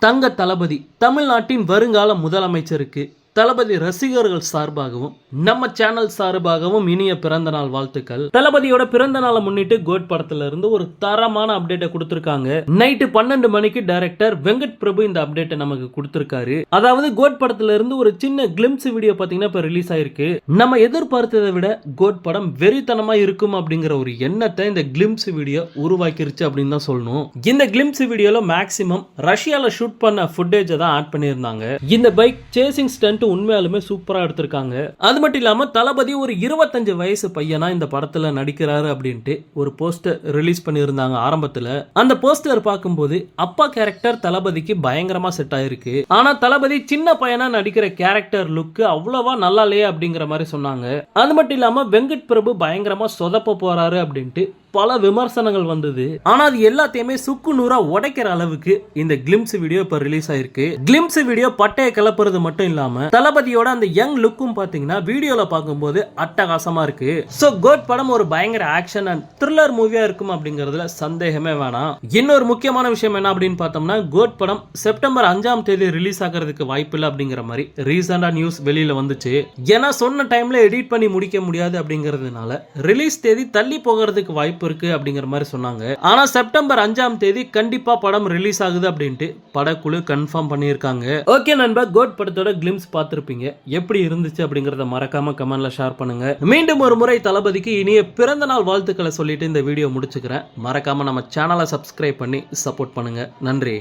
தங்க தளபதி தமிழ்நாட்டின் வருங்கால முதலமைச்சருக்கு தளபதி ரசிகர்கள் சார்பாகவும் நம்ம சேனல் சார்பாகவும் இனிய பிறந்த நாள் வாழ்த்துக்கள். தளபதியோட பிறந்த நாளை முன்னிட்டு கோட் படத்துல இருந்து ஒரு தரமான அப்டேட்டை கொடுத்திருக்காங்க. நைட்டு 12 மணிக்கு டைரக்டர் வெங்கட் பிரபு இந்த அப்டேட்டை நமக்கு கொடுத்திருக்காரு. அதாவது கோட் படத்துல இருந்து ஒரு சின்ன கிளிம்ஸ் வீடியோ பாத்தீங்கன்னா இப்ப ரிலீஸ் ஆயிருக்கு. நம்ம எதிர்பார்த்ததை விட கோட் படம் வெறித்தனமா இருக்கும் அப்படிங்கிற ஒரு எண்ணத்தை இந்த கிளிம்ஸ் வீடியோ உருவாக்கிருச்சு அப்படின்னு தான் சொல்லணும். இந்த கிளிம்ஸ் வீடியோல மேக்சிமம் ரஷ்யால ஷூட் பண்ண ஃபுட்டேஜை தான் ஆட் பண்ணியிருந்தாங்க. இந்த பைக் சேசிங் ஸ்டண்ட் உண்மையாலுமே சூப்பரா எடுத்திருக்காங்க. அது மட்டும் இல்லாம தளபதி ஒரு 25 வயசு பையனா இந்த படத்துல நடிக்கிறாரு அப்படின்ட்டு ஒரு போஸ்டர் ரிலீஸ் பண்ணியிருந்தாங்க ஆரம்பத்துல. அந்த போஸ்டர் பார்க்கும்போது அப்பா கேரக்டர் தளபதிக்கு பயங்கரமா செட் ஆயிருக்கு. ஆனா தளபதி சின்ன பையனா நடிக்கிற கேரக்டர் லுக் அவ்வளவா நல்லா இல்லையே அப்படிங்கிற மாதிரி சொன்னாங்க. அது மட்டும் இல்லாம வெங்கட் பிரபு பயங்கரமா சொதப்ப போறாரு அப்படின்ட்டு பல விமர்சனங்கள் வந்தது. ஆனா அது எல்லாத்தையுமே சுக்கு நூறா உடைக்கிற அளவுக்கு இந்த கிளிம்ஸ் வீடியோ இப்ப ரிலீஸ் ஆயிருக்கு. கிளிம்ஸ் வீடியோ பட்டைய கிளப்புறது மட்டும் இல்லாம தளபதியோட அந்த யங் லுக்கும் பாத்தீங்கன்னா வீடியோல பார்க்கும்போது அட்டகாசமா இருக்கு. சோ கோட் படம் ஒரு பயங்கர ஆக்ஷன் அண்ட் த்ரில்லர் மூவியா இருக்கும் அப்படிங்கறதுல சந்தேகமே வேணாம். இன்னொரு முக்கியமான விஷயம் என்ன அப்படின்னு பார்த்தோம்னா கோட் படம் செப்டம்பர் 5ஆம் தேதி ரிலீஸ் ஆகிறதுக்கு வாய்ப்பு இல்லை அப்படிங்கிற மாதிரி ரீசெண்டா நியூஸ் வெளியில வந்துச்சு. ஏன்னா சொன்ன டைம்ல எடிட் பண்ணி முடிக்க முடியாது அப்படிங்கறதுனால ரிலீஸ் தேதி தள்ளி போகிறதுக்கு வாய்ப்பு இருக்கு அப்படிங்கிற மாதிரி சொன்னாங்க. ஆனா செப்டம்பர் 5ஆம் தேதி கண்டிப்பா படம் ரிலீஸ் ஆகுது அப்படின்ட்டு படக்குழு கன்ஃபார்ம் பண்ணியிருக்காங்க. ஓகே நண்பா, கோட் படத்தோட கிளிம்ஸ் பார்த்திருப்பீங்க. எப்படி இருந்துச்சு அப்படிங்கறத மறக்காம கமெண்ட்ல ஷேர் பண்ணுங்க. மீண்டும் ஒரு முறை தளபதிக்கு இனிய பிறந்த நாள் வாழ்த்துக்களை சொல்லிட்டு இந்த வீடியோ முடிச்சுக்கிறேன். மறக்காம நம்ம சேனலை சப்ஸ்கிரைப் பண்ணி சப்போர்ட் பண்ணுங்க. நன்றி.